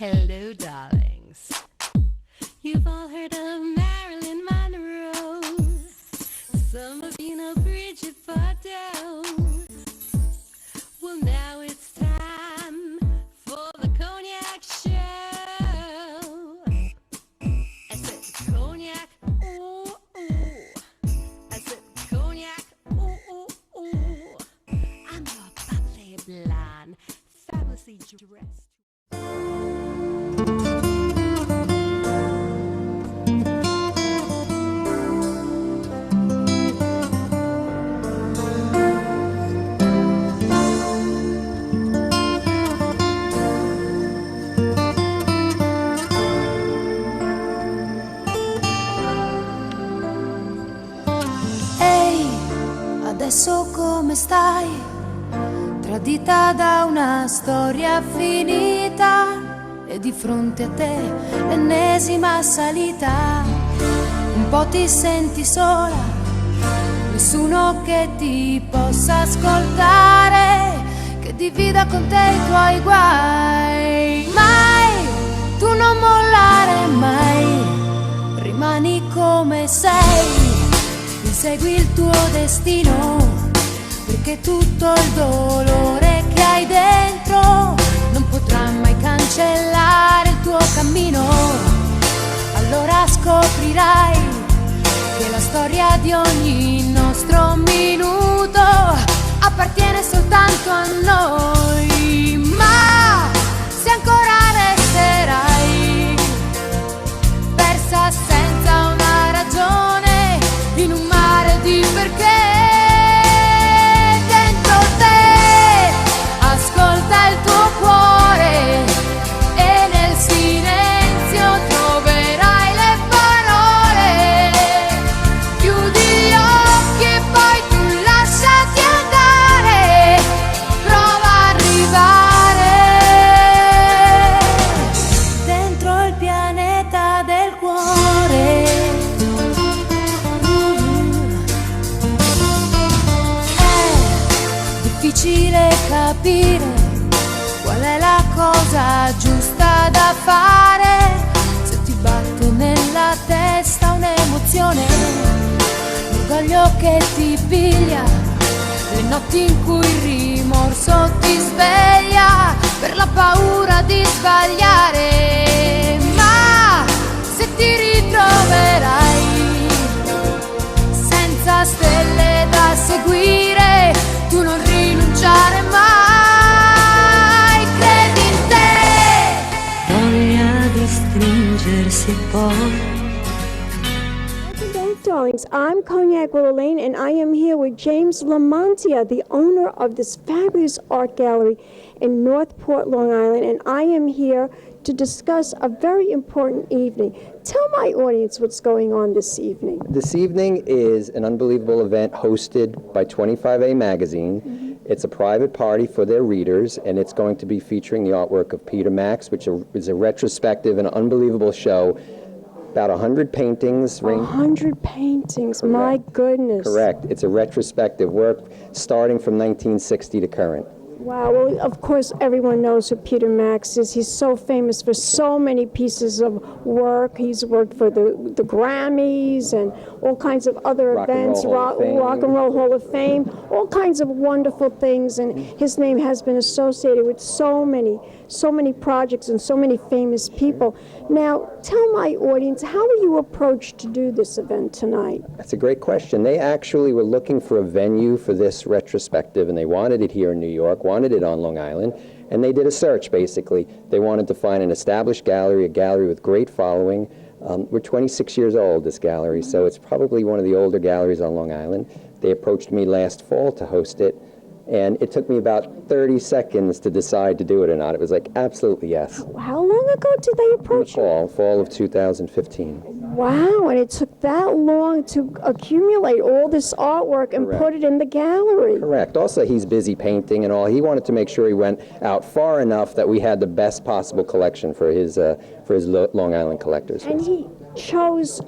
Hello, darlings. You've all heard of Marilyn Monroe. Some of you know Bridget Bardot. Well, now it's time for the Cognac show. I said cognac, ooh, ooh. I said cognac, ooh, ooh, ooh. I'm your bubbly blonde, fabulously dressed. Adesso come stai? Tradita da una storia finita e di fronte a te l'ennesima salita. Un po' ti senti sola, nessuno che ti possa ascoltare, che divida con te i tuoi guai. Mai, tu non mollare mai, rimani come sei. Insegui il tuo destino, perché tutto il dolore che hai dentro non potrà mai cancellare il tuo cammino. Allora scoprirai che la storia di ogni nostro minuto appartiene soltanto a noi. Ma se ancora resterai persa senza una ragione in un mare di perché, dentro te ascolta il tuo cuore e nel silenzio troverai le parole. Chiudi gli occhi e poi tu lasciati andare, prova a arrivare dentro il pianeta del cuore. Difficile capire qual è la cosa giusta da fare, se ti batte nella testa un'emozione, l'orgoglio che ti piglia, le notti in cui il rimorso ti sveglia per la paura di sbagliare. Ma se ti ritroverai senza stelle da seguire, tu non rinunciare mai, credi in te. Voglia di stringersi poi. Welcome back, darlings. I'm Cognac Wellerlane, and I am here with James LaMantia, the owner of this fabulous art gallery in Northport, Long Island, and I am here to discuss a very important evening. Tell my audience what's going on this evening. This evening is an unbelievable event hosted by 25A Magazine. Mm-hmm. It's a private party for their readers, and it's going to be featuring the artwork of Peter Max, which is a retrospective and unbelievable show. About 100 paintings. 100 paintings, correct. My goodness. Correct. It's a retrospective work starting from 1960 to current. Wow, well, of course, everyone knows who Peter Max is. He's so famous for so many pieces of work. He's worked for the Grammys and all kinds of other events, Rock and Roll Hall of Fame, all kinds of wonderful things, and his name has been associated with so many projects and so many famous people. Now, tell my audience, how were you approached to do this event tonight? That's a great question. They actually were looking for a venue for this retrospective, and they wanted it here in New York, wanted it on Long Island, and they did a search, basically. They wanted to find an established gallery, a gallery with great following. We're 26 years old, this gallery, so it's probably one of the older galleries on Long Island. They approached me last fall to host it, and it took me about 30 seconds to decide to do it or not. It was like, absolutely yes. How long ago did they approach you? Fall of 2015. Wow, and it took that long to accumulate all this artwork and Correct. Put it in the gallery. Correct. Also, he's busy painting and all. He wanted to make sure he went out far enough that we had the best possible collection for his Long Island collectors. And he chose,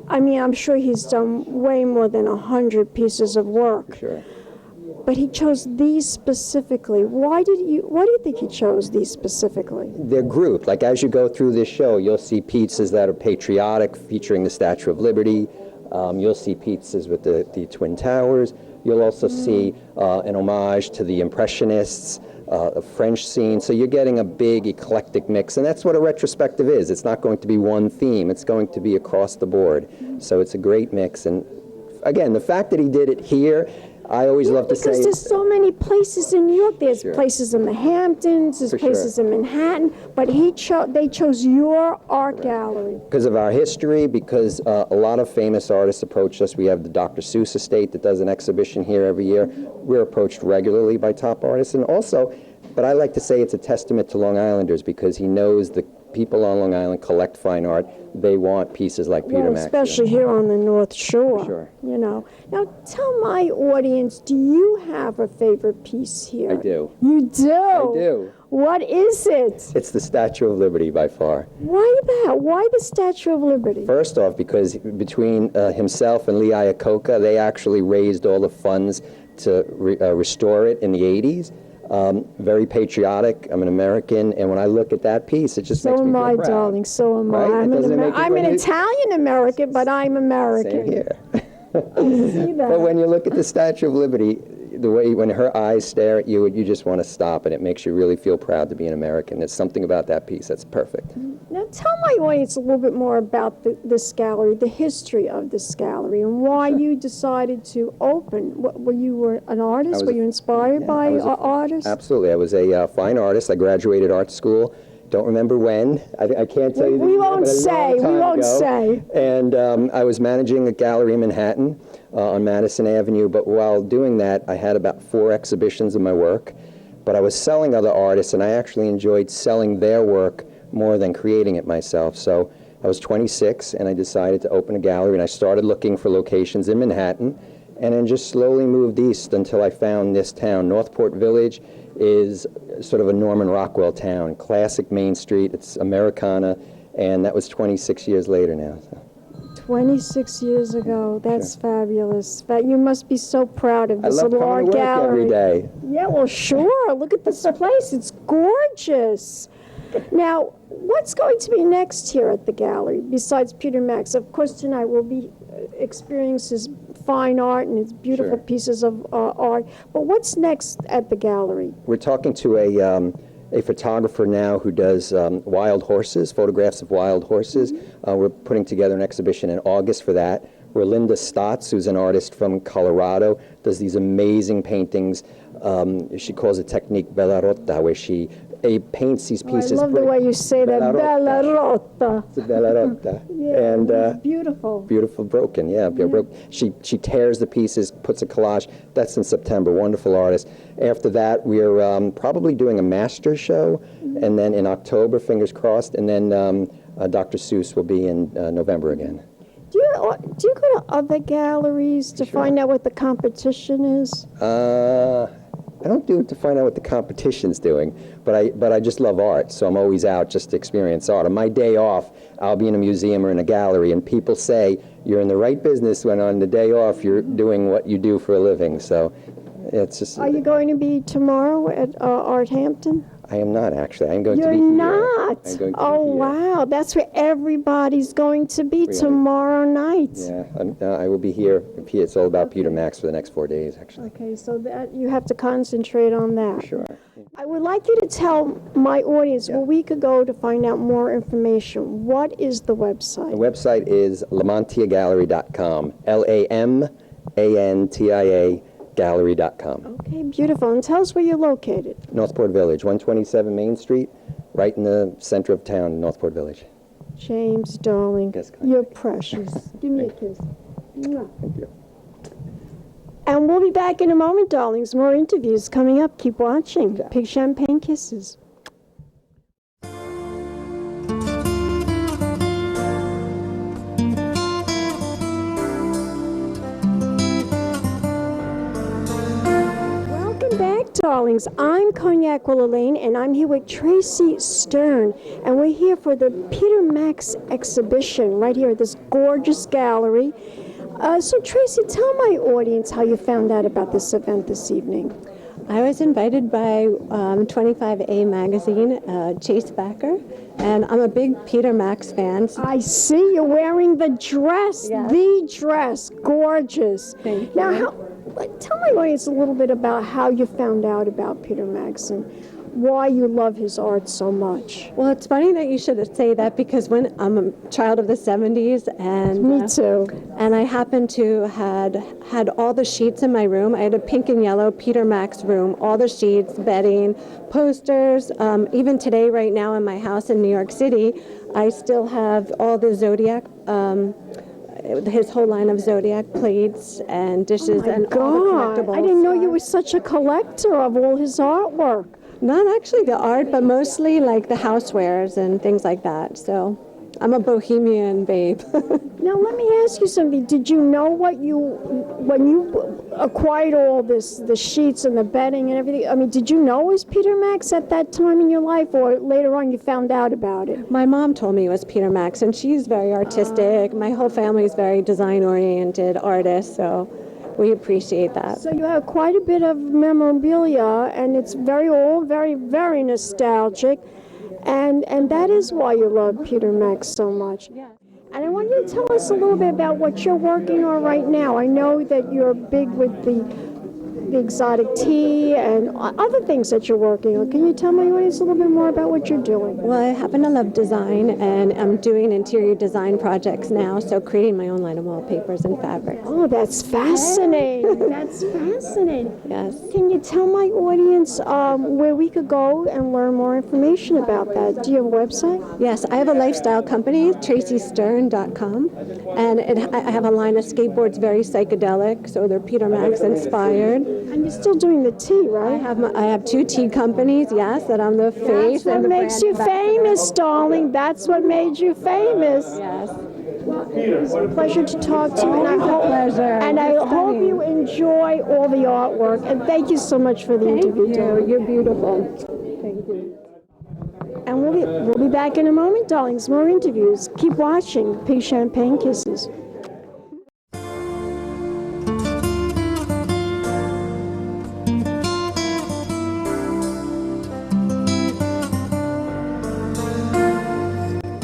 I mean, I'm sure he's done way more than 100 pieces of work. Sure. but he chose these specifically. Why do you think he chose these specifically? They're grouped. Like as you go through this show, you'll see pizzas that are patriotic, featuring the Statue of Liberty. You'll see pizzas with the Twin Towers. You'll also see an homage to the Impressionists, a French scene. So you're getting a big eclectic mix, and that's what a retrospective is. It's not going to be one theme. It's going to be across the board. So it's a great mix. And again, the fact that he did it here, I always love to say... Because there's so many places in New York. There's places in the Hamptons, there's places in Manhattan, but they chose your art gallery. Because of our history, because a lot of famous artists approach us. We have the Dr. Seuss estate that does an exhibition here every year. We're approached regularly by top artists. And also, but I like to say it's a testament to Long Islanders, because he knows the people on Long Island collect fine art. They want pieces like Peter Max. Especially here on the North Shore. Sure. You know. Now, tell my audience, do you have a favorite piece here? I do. You do? I do. What is it? It's the Statue of Liberty by far. Why that? Why the Statue of Liberty? First off, because between himself and Lee Iacocca, they actually raised all the funds to restore it in the 80s. Very patriotic. I'm an American, and when I look at that piece, it just makes me feel proud. So am I, darling. So am I. Right? I'm an Italian American, but I'm American. Same here. See that? But when you look at the Statue of Liberty, the way when her eyes stare at you, you just want to stop, and it makes you really feel proud to be an American. There's something about that piece that's perfect. Now tell my audience a little bit more about this gallery, the history of this gallery, and why you decided to open. Were you an artist? Were you inspired by artists? Absolutely. I was a fine artist. I graduated art school. Don't remember when. I can't tell you. We won't say. We won't say. And I was managing a gallery in Manhattan on Madison Avenue. But while doing that, I had about 4 exhibitions of my work. But I was selling other artists, and I actually enjoyed selling their work more than creating it myself. So I was 26, and I decided to open a gallery. And I started looking for locations in Manhattan, and then just slowly moved east until I found this town. Northport Village is sort of a Norman Rockwell town, classic Main Street. It's Americana, and that was 26 years later now. So. 26 years ago. That's fabulous. But you must be so proud of this little art gallery. I love coming to work every day. Yeah, well, sure. Look at this place. It's gorgeous. Now, what's going to be next here at the gallery besides Peter Max? Of course, tonight we'll be experiencing his fine art and his beautiful pieces of art. But what's next at the gallery? We're talking to a photographer now who does wild horses, photographs of wild horses. We're putting together an exhibition in August for that. Where Linda Stotts, who's an artist from Colorado, does these amazing paintings. She calls it technique Bella Rotta, where she paints these pieces. I love the way you say that, Bella Rotta. It's a Bella Rotta. Yeah, and beautiful. Beautiful, broken, She tears the pieces, puts a collage. That's in September. Wonderful artist. After that, we're probably doing a master show, and then in October, fingers crossed, and then Dr. Seuss will be in November again. Do you go to other galleries to find out what the competition is? I don't do it to find out what the competition's doing, but I just love art, so I'm always out just to experience art. On my day off, I'll be in a museum or in a gallery, and people say, you're in the right business when on the day off you're doing what you do for a living, so it's just... Are you going to be tomorrow at Art Hampton? I am not, actually. I'm going to be here. You're not? I'm going to oh, be here. Wow. That's where everybody's going to be tomorrow night. Yeah, I will be here. It's all about Peter Max for the next 4 days, actually. Okay, so that you have to concentrate on that. Sure. I would like you to tell my audience where we could go to find out more information. What is the website? The website is LaMantiaGallery.com. LaMantia gallery.com. Okay, beautiful. And tell us where you're located. Northport Village, 127 Main Street, right in the center of town, Northport Village. James, darling, you're precious. Give me a kiss. Thank you. And we'll be back in a moment, darlings. More interviews coming up. Keep watching. Pig Champagne Kisses. Darlings, I'm Cognac Wellerlane, and I'm here with Tracy Stern, and we're here for the Peter Max exhibition right here at this gorgeous gallery. So Tracy, tell my audience how you found out about this event this evening. I was invited by 25A magazine, Chase Backer, and I'm a big Peter Max fan. I see you're wearing the dress, Yes. the dress, gorgeous. Thank Now, you. tell my audience a little bit about how you found out about Peter Max and why you love his art so much. Well, it's funny that you should say that because when I'm a child of the 70s, and Me too. and I happened to had all the sheets in my room. I had a pink and yellow Peter Max room, all the sheets, bedding, posters. Even today, right now in my house in New York City, I still have all the Zodiac, his whole line of Zodiac plates and dishes and all the collectibles. I didn't know you were such a collector of all his artwork. Not actually the art, but mostly like the housewares and things like that. So I'm a bohemian babe. Now, let me ask you something. Did you know when you acquired all this, the sheets and the bedding and everything, I mean, did you know it was Peter Max at that time in your life, or later on you found out about it? My mom told me it was Peter Max, and she's very artistic. My whole family is very design-oriented artists, so we appreciate that. So you have quite a bit of memorabilia, and it's very old, very, very nostalgic, and that is why you love Peter Max so much. Yeah. And I want you to tell us a little bit about what you're working on right now. I know that you're big with the exotic tea and other things that you're working on. Can you tell my audience a little bit more about what you're doing? Well, I happen to love design, and I'm doing interior design projects now, so creating my own line of wallpapers and fabrics. Oh, that's fascinating. That's fascinating. Yes. Can you tell my audience where we could go and learn more information about that? Do you have a website? Yes, I have a lifestyle company, tracystern.com, and I have a line of skateboards, very psychedelic, so they're Peter Max inspired. And you're still doing the tea, right? I have 2 tea companies, yes, that I'm the face. That's what and the makes brand you ambassador. famous, darling. That's what made you famous. Yes. It was a pleasure to talk to you, and I hope you enjoy all the artwork. And thank you so much for the interview, darling. You're beautiful. Thank you. And we'll be back in a moment, darlings. More interviews. Keep watching. Pink Champagne Kisses.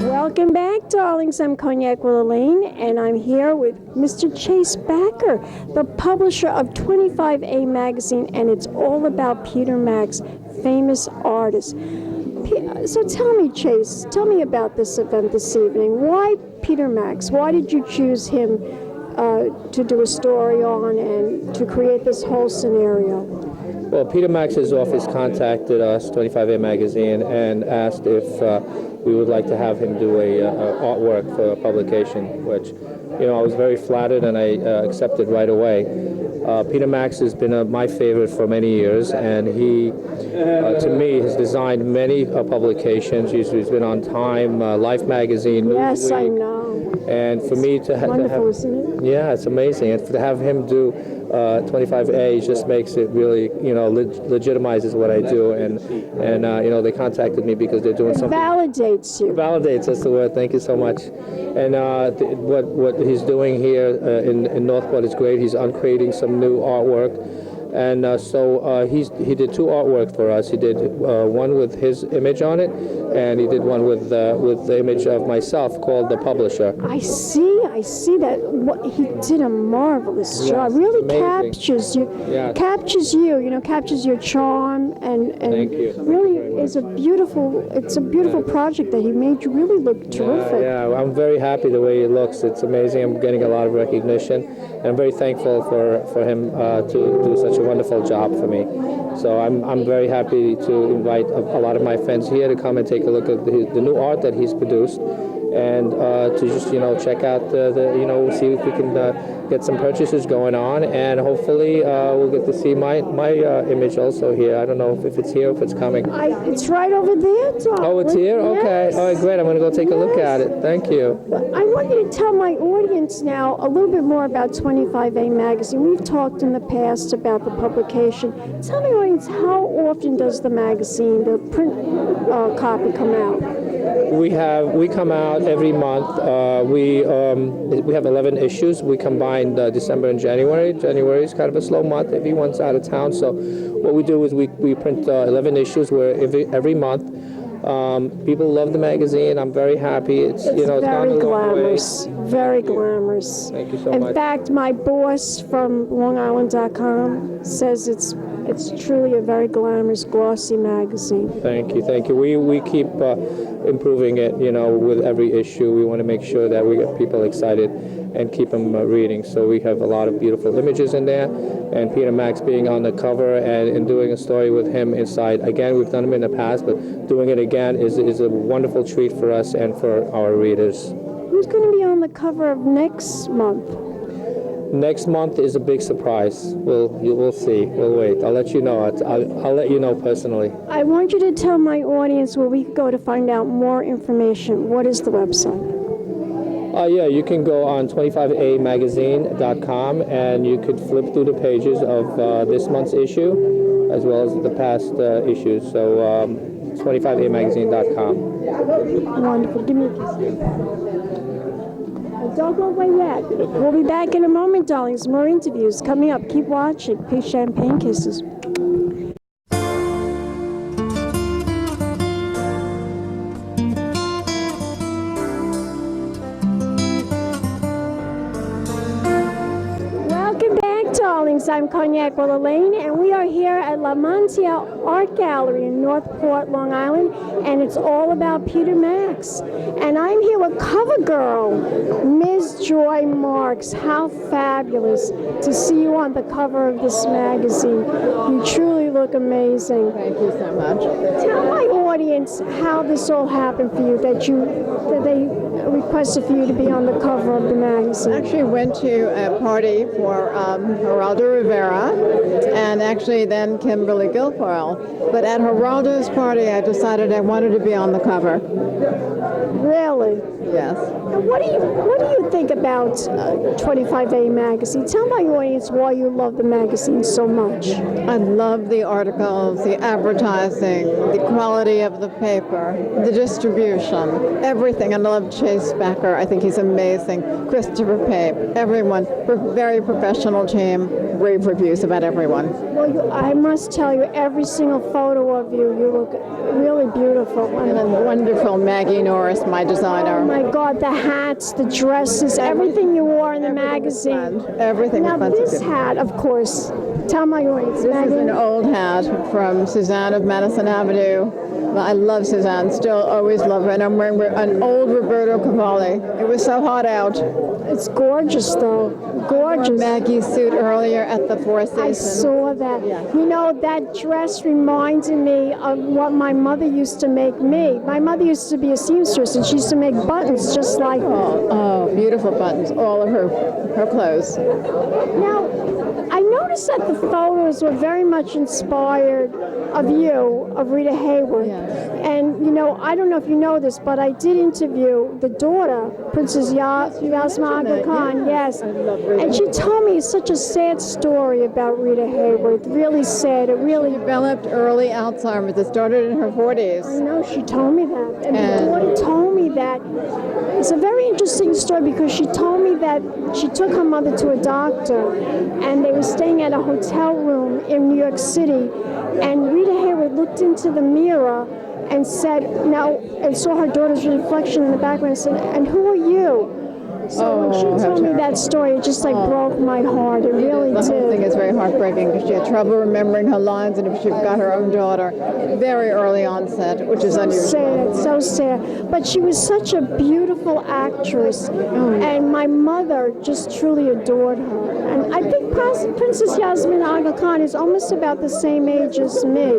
Welcome back, darlings. I'm Cognac Wellerlane, and I'm here with Mr. Chase Backer, the publisher of 25A magazine, and it's all about Peter Max, famous artist. So tell me, Chase, tell me about this event this evening. Why Peter Max? Why did you choose him to do a story on and to create this whole scenario? Well, Peter Max's office contacted us, 25A magazine, and asked if we would like to have him do a artwork for a publication, which, I was very flattered, and I accepted right away. Peter Max has been my favorite for many years, and he, to me, has designed many publications. He's been on Time, Life magazine, Yes, I Newsweek. know. And for me to have, Wonderful, isn't it? yeah, it's amazing. And to have him do 25A just makes it really, legitimizes what I do. And they contacted me because they're doing something. Validates you. Validates, that's the word. Thank you so much. And what he's doing here in Northport is great. He's uncreating some new artwork. And so he did 2 artwork for us. He did one with his image on it, and he did one with the image of myself called The Publisher. I see that. He did a marvelous job. Yes, Really amazing. captures you. Yes. Captures you. Captures your charm, and Thank you. really Thank you very is a beautiful project that he made you really look terrific. Yeah, I'm very happy the way it looks. It's amazing. I'm getting a lot of recognition, and I'm very thankful for him to do such a wonderful job for me. So I'm very happy to invite a lot of my friends here to come and take a look at the new art that he's produced, and to just check out see if we can get some purchases going on, and hopefully we'll get to see my image also here. I don't know if it's here, if it's coming. It's right over there, darling. Oh, it's here? Okay. Yes. All right, great. I'm going to go take a look at it. Thank you. I want you to tell my audience now a little bit more about 25A magazine. We've talked in the past about the publication. Tell me, audience, how often does the magazine, the print copy, come out? We come out every month. We have 11 issues. We combined December and January. January is kind of a slow month. Everyone's out of town, so what we do is we print 11 issues where every month. People love the magazine. I'm very happy. It's very gone a long glamorous, way. very glamorous. Thank you so much. In fact, my boss from LongIsland.com says it's truly a very glamorous, glossy magazine. Thank you. We keep improving it, with every issue. We want to make sure that we get people excited and keep them reading. So we have a lot of beautiful images in there, and Peter Max being on the cover and doing a story with him inside. Again, we've done them in the past, but doing it again is a wonderful treat for us and for our readers. Who's going to be on the cover of next month? Next month is a big surprise. We'll see. We'll wait. I'll let you know. I'll let you know personally. I want you to tell my audience where we can go to find out more information. What is the website? Yeah, you can go on 25amagazine.com and you could flip through the pages of this month's issue as well as the past issues. So 25amagazine.com. Wonderful. Give me a kiss. Don't go away yet. We'll be back in a moment, darlings. More interviews coming up. Keep watching. Peace, champagne kisses. Welcome back, darlings. I'm Cognac Wellerlane, and we are here at LaMantia Art Gallery in Northport, Long Island, and it's all about Peter Max. And I'm here with cover girl, Ms. Joy Marks. How fabulous to see you on the cover of this magazine. You truly look amazing. Thank you so much. Tell my audience how this all happened for you, that they requested for you to be on the cover of the magazine. I actually went to a party for Geraldo Rivera and actually then Kimberly Guilfoyle. But at Geraldo's party, I decided I wanted to be on the cover. Really? Yes. And what do you think about 25A magazine? Tell my audience why you love the magazine so much. I love the articles, the advertising, the quality of the paper, the distribution, everything. I love Chase Becker. I think he's amazing. Christopher Pape, everyone. Very professional team. Rave reviews about everyone. Well, I must tell you, every single photo of you, you look really beautiful. And a wonderful Maggie Norris, my designer. Oh my God, the hats, the dresses, everything you wore in the magazine. Everything was fun. Now this hat, of course, tell my audience. This is an old hat from Suzanne of Madison Avenue. I love Suzanne, still always love her, and I'm wearing an old Roberto Cavalli. It was so hot out. It's gorgeous, though. Gorgeous. Maggie's suit earlier at the Four Seasons. I saw that. Yeah. You know, that dress reminded me of what my mother used to make me. My mother used to be a seamstress, and she used to make buttons just like that. Oh, beautiful buttons, all of her clothes. Now, I noticed that the photos were very much inspired of you, of Rita Hayworth. Yes. And, you know, I don't know if you know this, but I did interview the daughter, Princess Yasma Aga Khan, yes. I love Rita. And she told me it's such a sad story about Rita Hayworth, really sad. It really... She developed early Alzheimer's. It started in her 40s. I know, she told me that. And the daughter told me that. It's a very interesting story because she told me that she took her mother to a doctor and they were staying at a hotel room in New York City, and Rita Hayworth looked into the mirror and said, and saw her daughter's reflection in the background and said, "And who are you?" So when she told me that story, it just broke my heart. It really did. The whole thing is very heartbreaking because she had trouble remembering her lines, and if she got her own daughter, very early onset, which is unusual. Sad, so sad. But she was such a beautiful actress, and my mother just truly adored her. And I think Princess Yasmin Aga Khan is almost about the same age as me.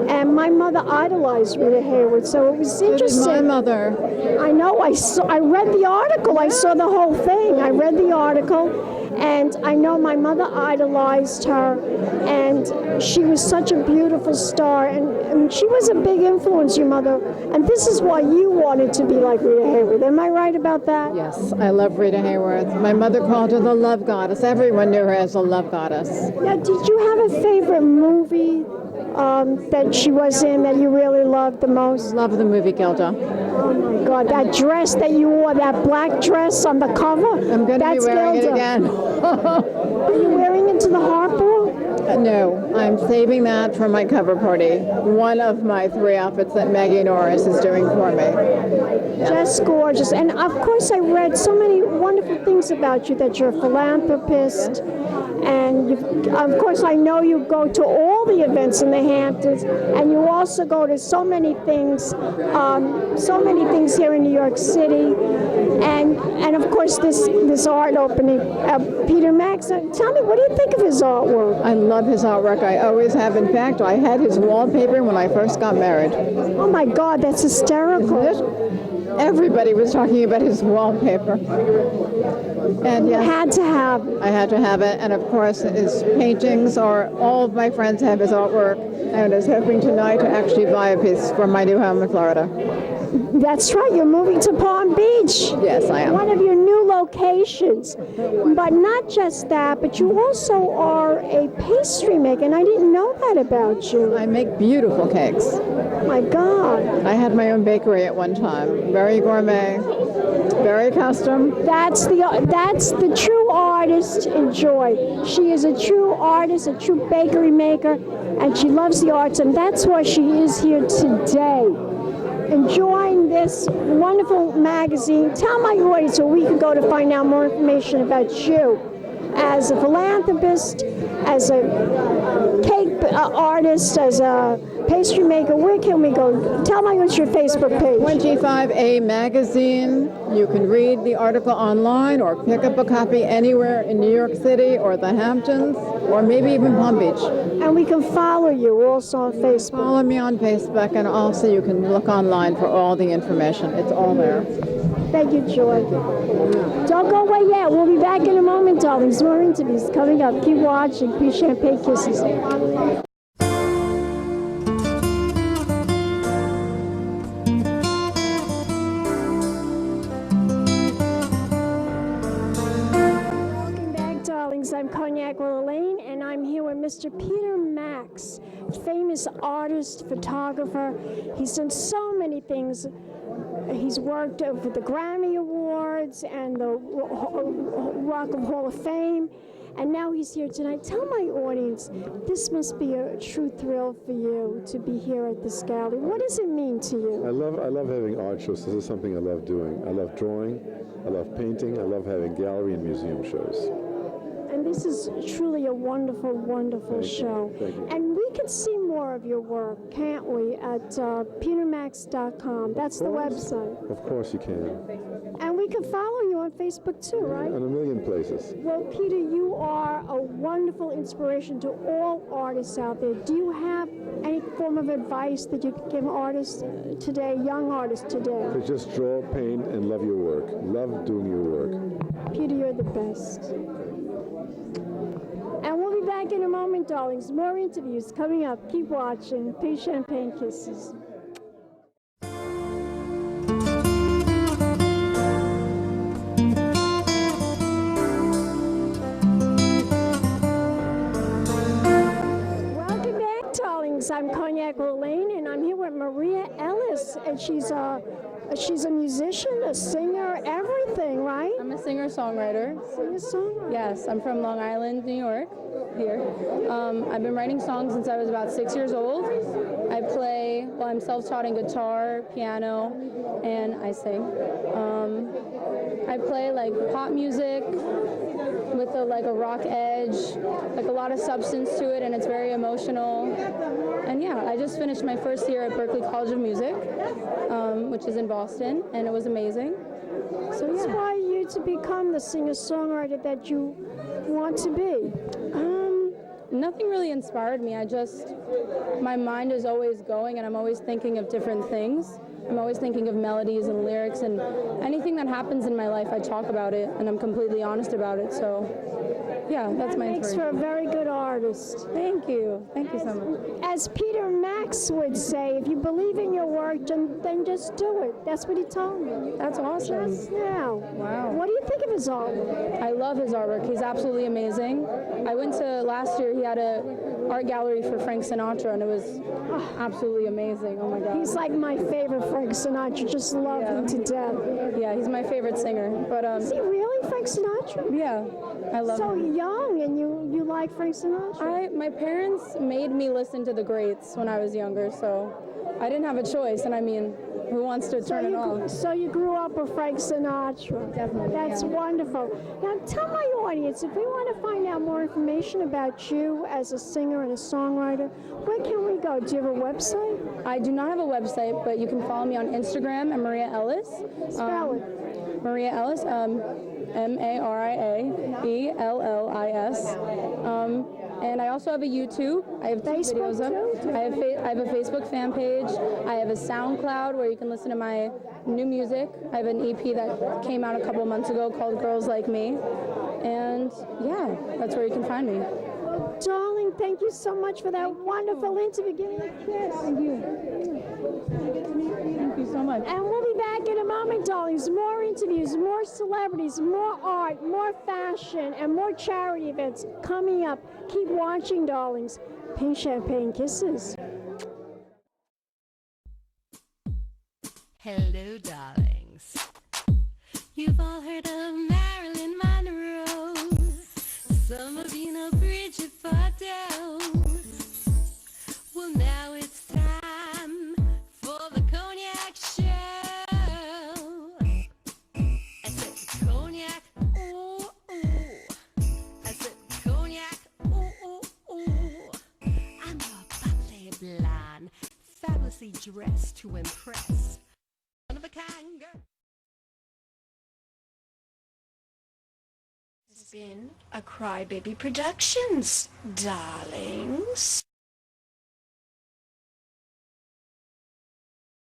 And my mother idolized Rita Hayworth, so it was interesting. So did my mother. I know. I read the article. I saw the whole thing. I read the article, and I know my mother idolized her, and she was such a beautiful star, and she was a big influence, your mother, and this is why you wanted to be like Rita Hayworth. Am I right about that? Yes, I love Rita Hayworth. My mother called her the love goddess. Everyone knew her as a love goddess. Now, did you have a favorite movie that she was in that you really loved the most? Love the movie Gilda. Oh my God, that dress that you wore, that black dress on the cover. I'm going to be wearing Gilda. it again. Are you wearing it to the Harper? No, I'm saving that for my cover party. One of my 3 outfits that Maggie Norris is doing for me. Just gorgeous. And of course I read so many wonderful things about you, that you're a philanthropist. And of course I know you go to all the events in the Hamptons, and you also go to so many things here in New York City. And of course this art opening, Peter Max. Tell me, what do you think of his artwork? I love his artwork. I always have. In fact, I had his wallpaper when I first got married. Oh my God, that's hysterical. Isn't it? Everybody was talking about his wallpaper. And yes, You had to have it. I had to have it. And of course, his paintings, or all of my friends have his artwork. And I was hoping tonight to actually buy a piece for my new home in Florida. That's right, you're moving to Palm Beach. Yes, I am. One of your new locations. But not just that, but you also are a pastry maker, and I didn't know that about you. I make beautiful cakes. My God. I had my own bakery at one time. Very gourmet, very custom. That's the true artist in Joy. She is a true artist, a true bakery maker, and she loves the arts, and that's why she is here today, enjoying this wonderful magazine. Tell my audience where we can go to find out more information about you as a philanthropist, as a cake artist, as a pastry maker. Where can we go? Tell my audience your Facebook page. 25A magazine. You can read the article online or pick up a copy anywhere in New York City or the Hamptons or maybe even Palm Beach. And we can follow you also on Facebook. Follow me on Facebook, and also you can look online for all the information. It's all there. Thank you, Joy. Don't go away yet. We'll be back in a moment, darlings. More interviews coming up. Keep watching. Peace, champagne, kisses. Welcome back, darlings. I'm Cognac Wellerlane, and I'm here with Mr. Peter Max, famous artist, photographer. He's done so many things. He's worked for the Grammy Awards and the Rock and Hall of Fame, and now he's here tonight. Tell my audience, this must be a true thrill for you to be here at this gallery. What does it mean to you? I love having art shows. This is something I love doing. I love drawing, I love painting, I love having gallery and museum shows. And this is truly a wonderful, wonderful show. Thank you. And we can see more of your work, can't we, at petermax.com. That's the website. Of course you can. And we can follow you on Facebook too, right? On a million places. Well, Peter, you are a wonderful inspiration to all artists out there. Do you have any form of advice that you could give artists today, young artists today? To just draw, paint, and love your work. Love doing your work. Peter, you're the best. And we'll be back in a moment, darlings. More interviews coming up. Keep watching. Peace, champagne, kisses. Welcome back, darlings. I'm Cognac Wellerlane, and I'm here with Maria Ellis, and she's a musician, a singer, everything, right? I'm a singer-songwriter. Singer-songwriter. Yes, I'm from Long Island, New York, here. I've been writing songs since I was about 6 years old. I'm self-taught in guitar, piano, and I sing. I play like pop music with a rock edge, like a lot of substance to it, and it's very emotional. And yeah, I just finished my first year at Berklee College of Music, which is in Boston, and it was amazing. So What's yeah. why you to become the singer-songwriter that you want to be? Nothing really inspired me. My mind is always going, and I'm always thinking of different things. I'm always thinking of melodies and lyrics, and anything that happens in my life, I talk about it, and I'm completely honest about it. So yeah, that's my Makes for a inspiration. very good artist. Thank you. Thank you so much. As Peter Max would say, if you believe in your work, then just do it. That's what he told me. That's awesome. Just now. Wow. What do you think of his artwork? I love his artwork. He's absolutely amazing. I went to last year. He had a art gallery for Frank Sinatra, and it was absolutely amazing. Oh my God. He's like my favorite Frank Sinatra. Just love him to death. Yeah, he's my favorite singer. But Is he really Frank Sinatra? yeah, I love So him. young, and you like Frank Sinatra? My parents made me listen to the greats when I was younger, so I didn't have a choice. And I mean, who wants to turn it off? So you grew up with Frank Sinatra. Definitely. That's wonderful. Now tell my audience, if we want to find out more information about you as a singer and a songwriter, where can we go? Do you have a website? I do not have a website, but you can follow me on Instagram at Maria Ellis. Spell it. Maria Ellis, MariaEllis. And I also have a YouTube. I have 2 videos up. I have a Facebook fan page. I have a SoundCloud where you can listen to my new music. I have an EP that came out a couple months ago called Girls Like Me. And yeah, that's where you can find me. Darling, thank you so much for that wonderful interview. Give me a kiss. Thank you. Thank you so much. And we'll be back in a moment, darlings. More interviews, more celebrities, more art, more fashion, and more charity events coming up. Keep watching, darlings. Pink champagne kisses. Hello, darlings. You've all heard of Marilyn Monroe. Some of you know Bridget Bardot. Well, now it's time for the Cognac show. I said cognac, ooh, ooh. I said cognac, ooh, ooh, ooh. I'm your bubbly blonde, fabulously dressed to impress. One of a kind girl. This has been a Crybaby Productions, darlings.